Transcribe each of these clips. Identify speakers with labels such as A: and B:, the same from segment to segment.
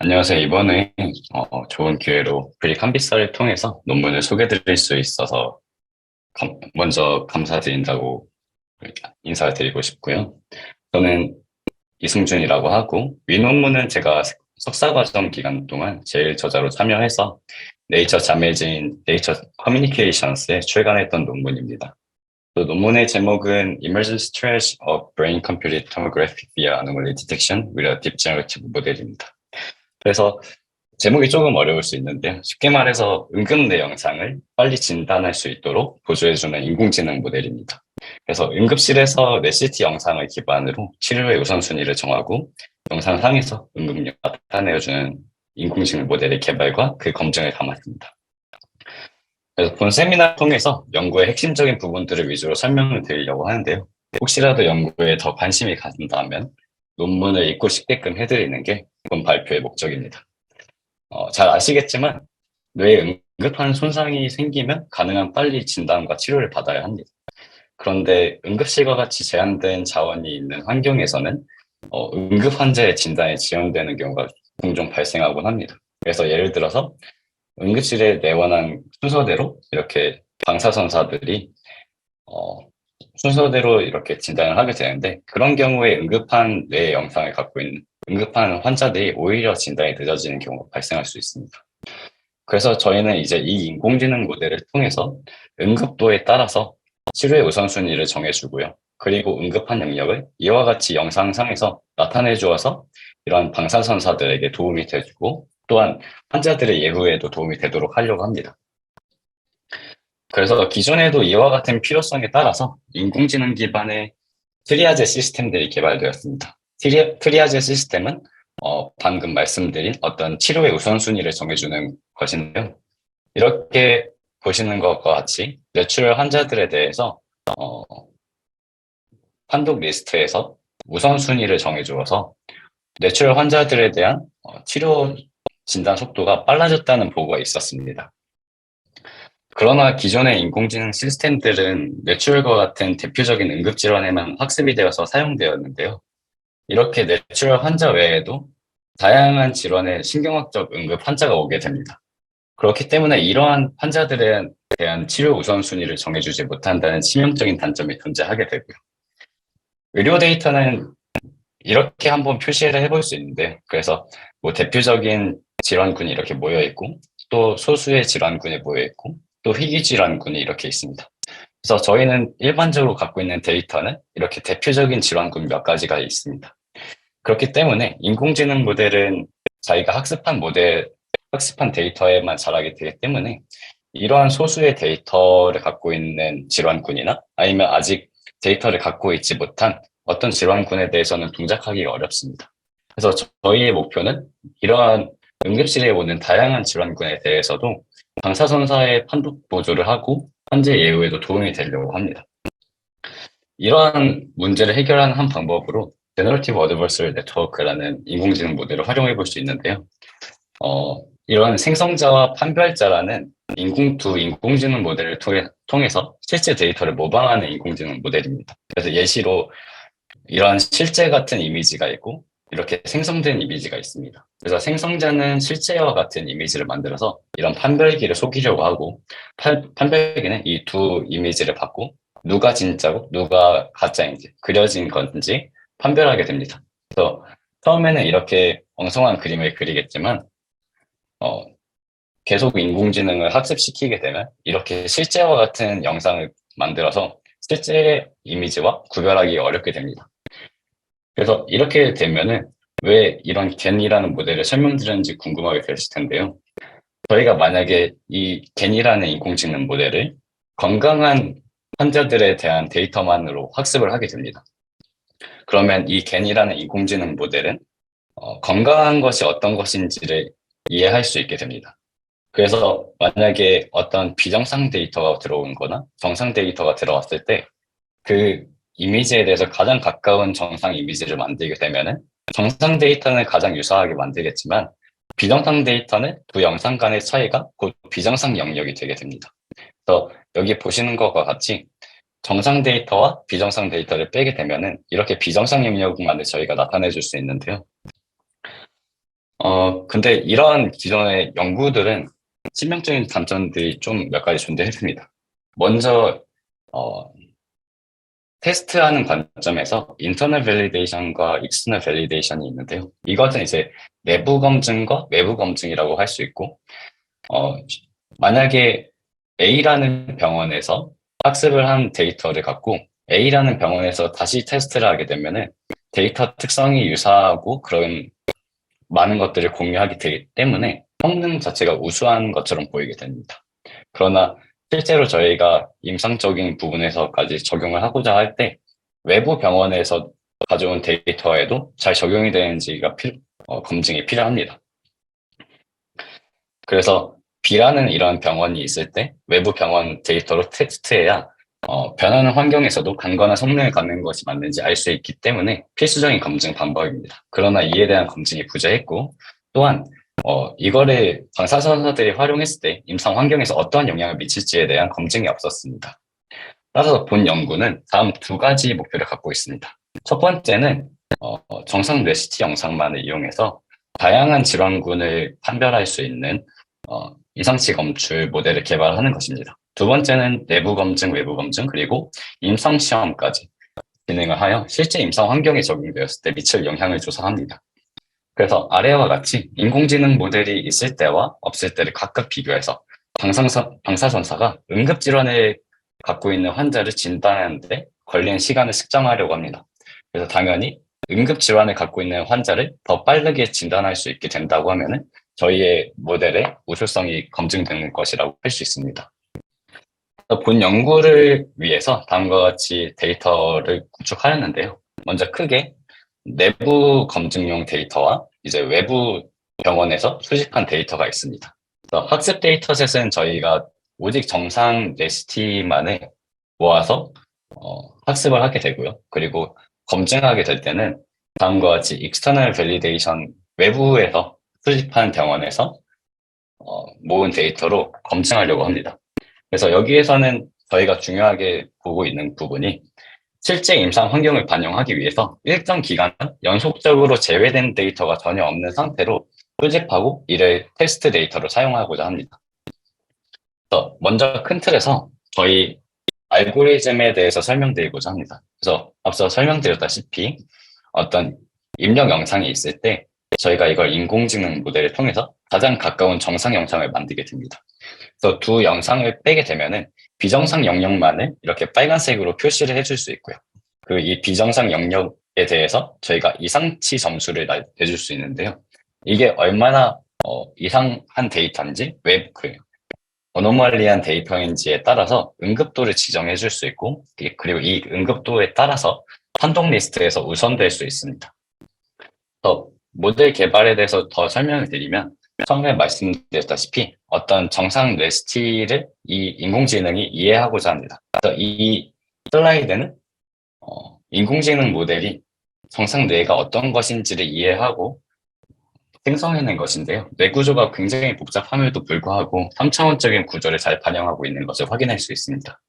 A: 안녕하세요. 이번에 좋은 기회로 브리캄비스를 통해서 논문을 소개드릴 수 있어서 먼저 감사드린다고 인사를 드리고 싶고요. 저는 이승준이라고 하고 위 논문은 제가 석사과정 기간 동안 제일 저자로 참여해서 네이처 자매진 네이처 커뮤니케이션스에 출간했던 논문입니다. 그 논문의 제목은 Emergent Stress of Brain Computed Tomography via Anomaly Detection with a Deep Generative Model입니다. 그래서 제목이 조금 어려울 수 있는데요. 쉽게 말해서 응급 내 영상을 빨리 진단할 수 있도록 보조해주는 인공지능 모델입니다. 그래서 응급실에서 내 CT 영상을 기반으로 치료의 우선순위를 정하고 영상 상에서 응급력 나타내주는 인공지능 모델의 개발과 그 검증을 담았습니다. 그래서 본 세미나를 통해서 연구의 핵심적인 부분들을 위주로 설명을 드리려고 하는데요. 혹시라도 연구에 더 관심이 가신다면 논문을 읽고 싶게끔 해드리는 게 이번 발표의 목적입니다. 잘 아시겠지만 뇌에 응급한 손상이 생기면 가능한 빨리 진단과 치료를 받아야 합니다. 그런데 응급실과 같이 제한된 자원이 있는 환경에서는 응급 환자의 진단에 지연되는 경우가 종종 발생하곤 합니다. 그래서 예를 들어서 응급실에 내원한 순서대로 이렇게 방사선사들이 어, 순서대로 이렇게 진단을 하게 되는데 그런 경우에 응급한 뇌의 영상을 갖고 있는 응급한 환자들이 오히려 진단이 늦어지는 경우가 발생할 수 있습니다. 그래서 저희는 이제 이 인공지능 모델을 통해서 응급도에 따라서 치료의 우선순위를 정해주고요. 그리고 응급한 영역을 이와 같이 영상상에서 나타내 주어서 이러한 방사선사들에게 도움이 돼주고 또한 환자들의 예후에도 도움이 되도록 하려고 합니다. 그래서 기존에도 이와 같은 필요성에 따라서 인공지능 기반의 트리아제 시스템들이 개발되었습니다. 트리아제 시스템은 방금 말씀드린 어떤 치료의 우선순위를 정해주는 것인데요. 이렇게 보시는 것과 같이 뇌출혈 환자들에 대해서 어, 판독 리스트에서 우선순위를 정해주어서 뇌출혈 환자들에 대한 치료 진단 속도가 빨라졌다는 보고가 있었습니다. 그러나 기존의 인공지능 시스템들은 뇌출혈과 같은 대표적인 응급질환에만 학습이 되어서 사용되었는데요. 이렇게 뇌출혈 환자 외에도 다양한 질환의 신경학적 응급 환자가 오게 됩니다. 그렇기 때문에 이러한 환자들에 대한 치료 우선순위를 정해주지 못한다는 치명적인 단점이 존재하게 되고요. 의료 데이터는 이렇게 한번 표시를 해볼 수 있는데, 그래서 뭐 대표적인 질환군이 이렇게 모여 있고, 또 소수의 질환군이 모여 있고, 또 희귀 질환군이 이렇게 있습니다. 그래서 저희는 일반적으로 갖고 있는 데이터는 이렇게 대표적인 질환군 몇 가지가 있습니다. 그렇기 때문에 인공지능 모델은 자기가 학습한 데이터에만 자라게 되기 때문에 이러한 소수의 데이터를 갖고 있는 질환군이나 아니면 아직 데이터를 갖고 있지 못한 어떤 질환군에 대해서는 동작하기가 어렵습니다. 그래서 저희의 목표는 이러한 응급실에 오는 다양한 질환군에 대해서도 방사선사의 판독 보조를 하고 환자 예후에도 도움이 되려고 합니다. 이러한 문제를 해결하는 한 방법으로 제너러티브 어드버서리 네트워크라는 인공지능 모델을 활용해 볼 수 있는데요. 이런 생성자와 판별자라는 두 인공지능 모델을 통해서 실제 데이터를 모방하는 인공지능 모델입니다. 그래서 예시로 이러한 실제 같은 이미지가 있고 이렇게 생성된 이미지가 있습니다. 그래서 생성자는 실제와 같은 이미지를 만들어서 이런 판별기를 속이려고 하고 판별기는 이 두 이미지를 받고 누가 진짜고 누가 가짜인지 그려진 건지 판별하게 됩니다. 그래서 처음에는 이렇게 엉성한 그림을 그리겠지만 어, 계속 인공지능을 학습시키게 되면 이렇게 실제와 같은 영상을 만들어서 실제 이미지와 구별하기 어렵게 됩니다. 그래서 이렇게 되면은 왜 이런 겐이라는 모델을 설명드렸는지 궁금하게 되실 텐데요. 저희가 만약에 이 겐이라는 인공지능 모델을 건강한 환자들에 대한 데이터만으로 학습을 하게 됩니다. 그러면 이 겐이라는 인공지능 모델은 건강한 것이 어떤 것인지를 이해할 수 있게 됩니다. 그래서 만약에 어떤 비정상 데이터가 들어온 거나 정상 데이터가 들어왔을 때 그 이미지에 대해서 가장 가까운 정상 이미지를 만들게 되면은 정상 데이터는 가장 유사하게 만들겠지만 비정상 데이터는 두 영상 간의 차이가 곧 비정상 영역이 되게 됩니다. 그래서 여기 보시는 것과 같이 정상 데이터와 비정상 데이터를 빼게 되면은 이렇게 비정상 영역만을 저희가 나타내 줄 수 있는데요. 근데 이런 기존의 연구들은 치명적인 단점들이 좀 몇 가지 존재했습니다. 먼저, 어, 테스트하는 관점에서 인터널 밸리데이션과 익스터널 밸리데이션이 있는데요. 이것은 이제 내부 검증과 외부 검증이라고 할 수 있고, 어, 만약에 A라는 병원에서 학습을 한 데이터를 갖고 A라는 병원에서 다시 테스트를 하게 되면은 데이터 특성이 유사하고 그런 많은 것들을 공유하기 되기 때문에 성능 자체가 우수한 것처럼 보이게 됩니다. 그러나 실제로 저희가 임상적인 부분에서까지 적용을 하고자 할 때 외부 병원에서 가져온 데이터에도 잘 적용이 되는지가 검증이 필요합니다. 그래서 B라는 이런 병원이 있을 때 외부 병원 데이터로 테스트해야 변하는 환경에서도 강건한 성능을 갖는 것이 맞는지 알 수 있기 때문에 필수적인 검증 방법입니다. 그러나 이에 대한 검증이 부재했고 또한 이거를 방사선사들이 활용했을 때 임상 환경에서 어떠한 영향을 미칠지에 대한 검증이 없었습니다. 따라서 본 연구는 다음 두 가지 목표를 갖고 있습니다. 첫 번째는 정상 뇌CT 영상만을 이용해서 다양한 질환군을 판별할 수 있는 이상치 검출 모델을 개발하는 것입니다. 두 번째는 내부 검증, 외부 검증, 그리고 임상 시험까지 진행을 하여 실제 임상 환경에 적용되었을 때 미칠 영향을 조사합니다. 그래서 아래와 같이 인공지능 모델이 있을 때와 없을 때를 각각 비교해서 방사선사가 응급질환을 갖고 있는 환자를 진단하는데 걸리는 시간을 측정하려고 합니다. 그래서 당연히 응급질환을 갖고 있는 환자를 더 빠르게 진단할 수 있게 된다고 하면은 저희의 모델의 우수성이 검증되는 것이라고 할 수 있습니다. 본 연구를 위해서 다음과 같이 데이터를 구축하였는데요. 먼저 크게 내부 검증용 데이터와 이제 외부 병원에서 수집한 데이터가 있습니다. 그래서 학습 데이터셋은 저희가 오직 정상 레시티만을 모아서 학습을 하게 되고요. 그리고 검증하게 될 때는 다음과 같이 external validation 외부에서 수집한 병원에서 모은 데이터로 검증하려고 합니다. 그래서 여기에서는 저희가 중요하게 보고 있는 부분이 실제 임상 환경을 반영하기 위해서 일정 기간 연속적으로 제외된 데이터가 전혀 없는 상태로 수집하고 이를 테스트 데이터로 사용하고자 합니다. 그래서 먼저 큰 틀에서 저희 알고리즘에 대해서 설명드리고자 합니다. 그래서 앞서 설명드렸다시피 어떤 입력 영상이 있을 때 저희가 이걸 인공지능 모델을 통해서 가장 가까운 정상 영상을 만들게 됩니다. 그래서 두 영상을 빼게 되면은 비정상 영역만을 이렇게 빨간색으로 표시를 해줄 수 있고요. 그 이 비정상 영역에 대해서 저희가 이상치 점수를 내줄 수 있는데요. 이게 얼마나 이상한 데이터인지 어노멀리한 데이터인지에 따라서 응급도를 지정해 줄 수 있고 그리고 이 응급도에 따라서 판독 리스트에서 우선될 수 있습니다. 모델 개발에 대해서 더 설명을 드리면 처음에 말씀드렸다시피 어떤 정상 뇌스티를 이 인공지능이 이해하고자 합니다. 그래서 이 슬라이드는 인공지능 모델이 정상 뇌가 어떤 것인지를 이해하고 생성해낸 것인데요. 뇌 구조가 굉장히 복잡함에도 불구하고 3차원적인 구조를 잘 반영하고 있는 것을 확인할 수 있습니다.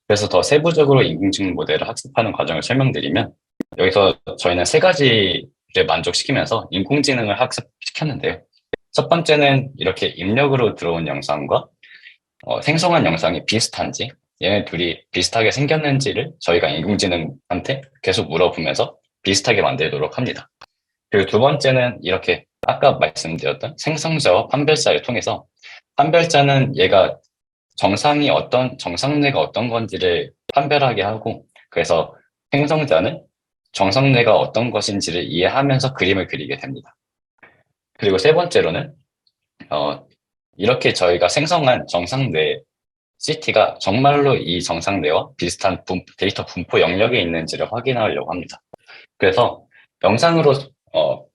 A: 그래서 더 세부적으로 인공지능 모델을 학습하는 과정을 설명드리면 여기서 저희는 세 가지를 만족시키면서 인공지능을 학습시켰는데요. 첫 번째는 이렇게 입력으로 들어온 영상과 생성한 영상이 비슷한지 얘네 둘이 비슷하게 생겼는지를 저희가 인공지능한테 계속 물어보면서 비슷하게 만들도록 합니다. 그리고 두 번째는 이렇게 아까 말씀드렸던 생성자와 판별자를 통해서 판별자는 얘가 정상뇌가 어떤 건지를 판별하게 하고 그래서 생성자는 정상뇌가 어떤 것인지를 이해하면서 그림을 그리게 됩니다. 그리고 세 번째로는 이렇게 저희가 생성한 정상뇌 CT가 정말로 이 정상뇌와 비슷한 데이터 분포 영역에 있는지를 확인하려고 합니다. 그래서 영상으로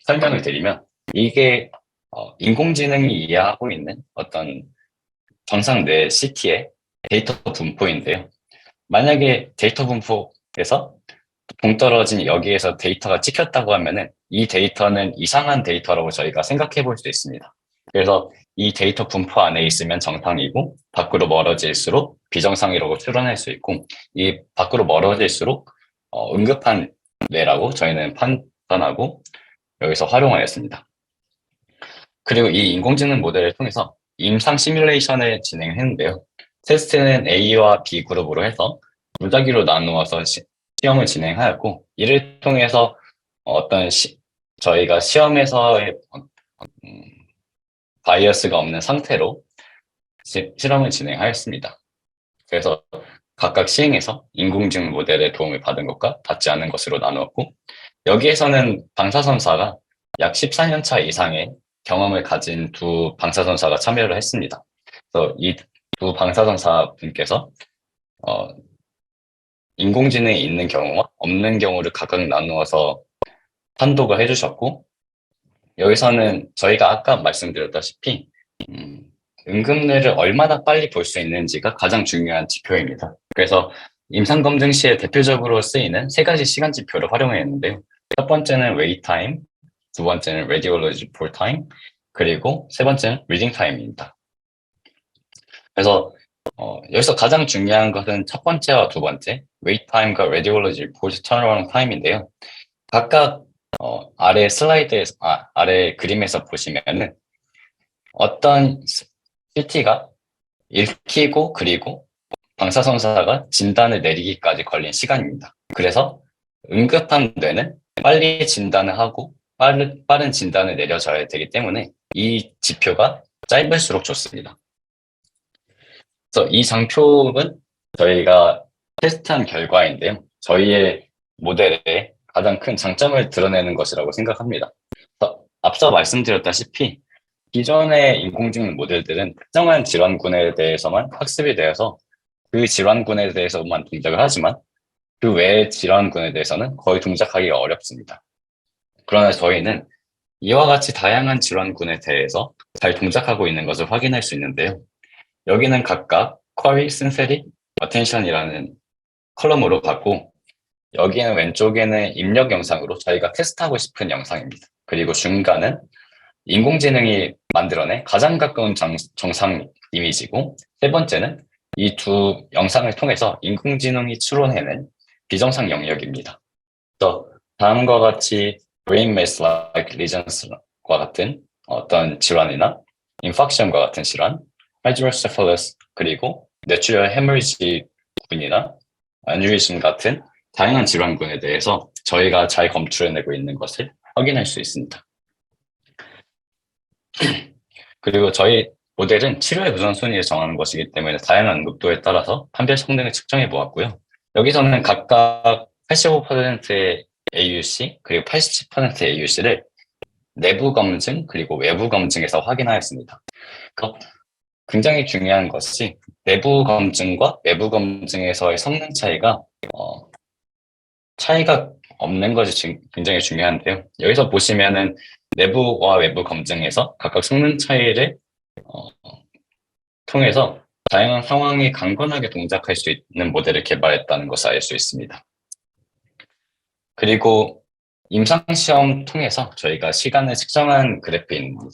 A: 설명을 드리면 이게 인공지능이 이해하고 있는 어떤 정상뇌 CT의 데이터 분포인데요. 만약에 데이터 분포에서 동떨어진 여기에서 데이터가 찍혔다고 하면은 이 데이터는 이상한 데이터라고 저희가 생각해 볼 수 있습니다. 그래서 이 데이터 분포 안에 있으면 정상이고 밖으로 멀어질수록 비정상이라고 추론할 수 있고 이 밖으로 멀어질수록 응급한 뇌라고 저희는 판단하고 여기서 활용하였습니다. 그리고 이 인공지능 모델을 통해서 임상 시뮬레이션을 진행했는데요. 테스트는 A와 B 그룹으로 해서 무작위로 나누어서 시험을 진행하였고, 이를 통해서 어떤 저희가 시험에서의 바이어스가 없는 상태로 실험을 진행하였습니다. 그래서 각각 시행에서 인공지능 모델의 도움을 받은 것과 받지 않은 것으로 나누었고, 여기에서는 방사선사가 약 14년차 이상의 경험을 가진 두 방사선사가 참여를 했습니다. 그래서 이 두 방사선사 분께서 인공지능이 있는 경우와 없는 경우를 각각 나누어서 판독을 해주셨고, 여기서는 저희가 아까 말씀드렸다시피 응급뇌를 얼마나 빨리 볼 수 있는지가 가장 중요한 지표입니다. 그래서 임상검증 시에 대표적으로 쓰이는 세 가지 시간 지표를 활용했는데요. 첫 번째는 웨이 타임, 두 번째는 레디올로지 볼 타임, 그리고 세 번째는 리딩 타임입니다. 그래서 여기서 가장 중요한 것은 첫 번째와 두 번째, 웨이 타임과 레디올로지 볼 턴어라운드 타임인데요. 각각 아래 슬라이드에서 아래 그림에서 보시면은 어떤 CT가 읽히고 그리고 방사선사가 진단을 내리기까지 걸린 시간입니다. 그래서 응급한 뇌는 빨리 진단을 하고 빠른 진단을 내려줘야 되기 때문에 이 지표가 짧을수록 좋습니다. 그래서 이 장표는 저희가 테스트한 결과인데요. 저희의 모델의 가장 큰 장점을 드러내는 것이라고 생각합니다. 앞서 말씀드렸다시피 기존의 인공지능 모델들은 특정한 질환군에 대해서만 학습이 되어서 그 질환군에 대해서만 동작을 하지만 그 외의 질환군에 대해서는 거의 동작하기가 어렵습니다. 그러나 저희는 이와 같이 다양한 질환군에 대해서 잘 동작하고 있는 것을 확인할 수 있는데요. 여기는 각각 Query Synthetic Attention이라는 컬럼으로 봤고, 여기는 왼쪽에는 입력 영상으로 저희가 테스트하고 싶은 영상입니다. 그리고 중간은 인공지능이 만들어낸 가장 가까운 정상 이미지고, 세 번째는 이 두 영상을 통해서 인공지능이 추론해낸 비정상 영역입니다. 또 다음과 같이 brain mass-like lesions과 같은 어떤 질환이나 infarction과 같은 질환, hydrocephalus 그리고 뇌출혈 헤머리지 군이나 아뉴리즘 같은 다양한 질환군에 대해서 저희가 잘 검출해내고 있는 것을 확인할 수 있습니다. 그리고 저희 모델은 치료의 우선순위를 정하는 것이기 때문에 다양한 응급도에 따라서 판별 성능을 측정해 보았고요. 여기서는 각각 85%의 AUC 그리고 87%의 AUC를 내부 검증 그리고 외부 검증에서 확인하였습니다. 굉장히 중요한 것이 내부 검증과 외부 검증에서의 성능 차이가 없는 것이 굉장히 중요한데요. 여기서 보시면은 내부와 외부 검증에서 각각 성능 차이를 통해서 다양한 상황에 강건하게 동작할 수 있는 모델을 개발했다는 것을 알 수 있습니다. 그리고 임상시험 통해서 저희가 시간을 측정한 그래프입니다.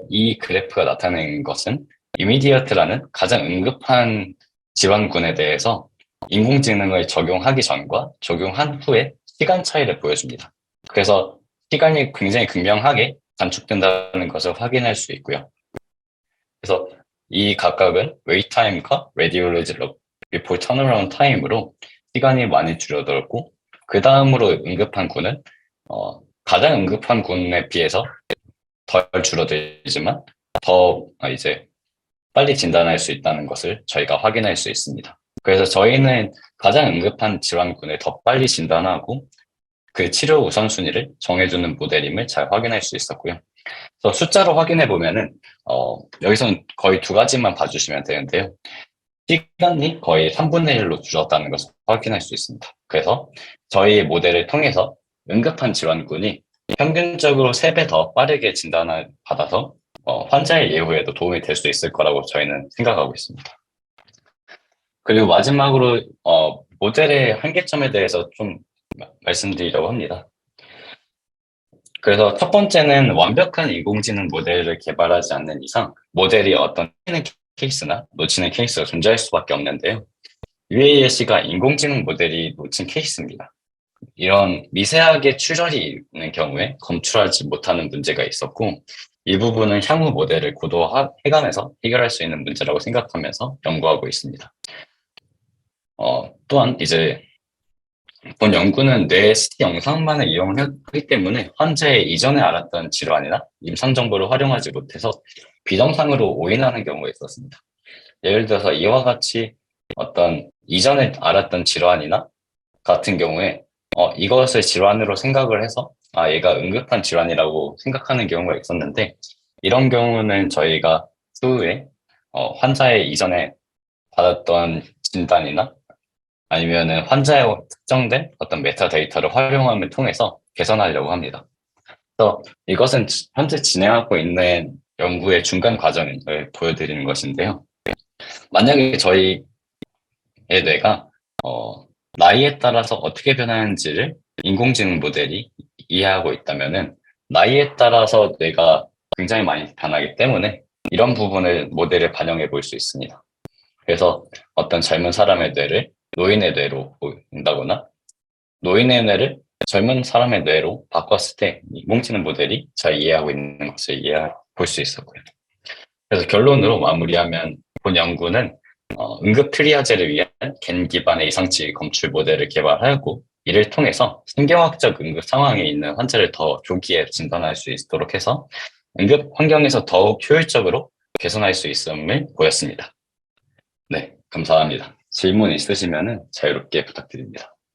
A: 이 그래프가 나타낸 것은 이미디어트라는 가장 응급한 질환군에 대해서 인공지능을 적용하기 전과 적용한 후에 시간 차이를 보여줍니다. 그래서 시간이 굉장히 극명하게 단축된다는 것을 확인할 수 있고요. 그래서 이 각각은 웨이 타임과 레디올로지 리포트 턴어라운드 타임으로 시간이 많이 줄어들었고, 그 다음으로 응급한 군은 가장 응급한 군에 비해서 덜 줄어들지만 더 이제 빨리 진단할 수 있다는 것을 저희가 확인할 수 있습니다. 그래서 저희는 가장 응급한 질환군을 더 빨리 진단하고 그 치료 우선순위를 정해주는 모델임을 잘 확인할 수 있었고요. 그래서 숫자로 확인해 보면은 여기서는 거의 두 가지만 봐주시면 되는데요. 시간이 거의 3분의 1로 줄었다는 것을 확인할 수 있습니다. 그래서 저희 모델을 통해서 응급한 질환군이 평균적으로 3배 더 빠르게 진단을 받아서 환자의 예후에도 도움이 될 수 있을 거라고 저희는 생각하고 있습니다. 그리고 마지막으로 모델의 한계점에 대해서 좀 말씀드리려고 합니다. 그래서 첫 번째는 완벽한 인공지능 모델을 개발하지 않는 이상 모델이 어떤 케이스나 놓치는 케이스가 존재할 수밖에 없는데요. UAS가 인공지능 모델이 놓친 케이스입니다. 이런 미세하게 출혈이 있는 경우에 검출하지 못하는 문제가 있었고, 이 부분은 향후 모델을 고도해가면서 해결할 수 있는 문제라고 생각하면서 연구하고 있습니다. 또한 이제 본 연구는 뇌 CT 영상만을 이용하기 때문에 환자의 이전에 알았던 질환이나 임상 정보를 활용하지 못해서 비정상으로 오인하는 경우가 있었습니다. 예를 들어서 이와 같이 어떤 이전에 알았던 질환이나 같은 경우에 이것을 질환으로 생각을 해서 얘가 응급한 질환이라고 생각하는 경우가 있었는데, 이런 경우는 저희가 추후에 환자의 이전에 받았던 진단이나 아니면은 환자의 특정된 어떤 메타데이터를 활용함을 통해서 개선하려고 합니다. 그래서 이것은 현재 진행하고 있는 연구의 중간 과정을 보여드리는 것인데요. 만약에 저희의 뇌가 나이에 따라서 어떻게 변하는지를 인공지능 모델이 이해하고 있다면은, 나이에 따라서 뇌가 굉장히 많이 변하기 때문에 이런 부분을 모델에 반영해 볼 수 있습니다. 그래서 어떤 젊은 사람의 뇌를 노인의 뇌로 본다거나 노인의 뇌를 젊은 사람의 뇌로 바꿨을 때 인공지능 모델이 잘 이해하고 있는 것을 볼 수 있었고요. 그래서 결론으로 마무리하면 본 연구는 응급 트리아제를 위한 겐 기반의 이상치 검출 모델을 개발하였고, 이를 통해서 신경학적 응급 상황에 있는 환자를 더 조기에 진단할 수 있도록 해서 응급 환경에서 더욱 효율적으로 개선할 수 있음을 보였습니다. 네, 감사합니다. 질문 있으시면 자유롭게 부탁드립니다.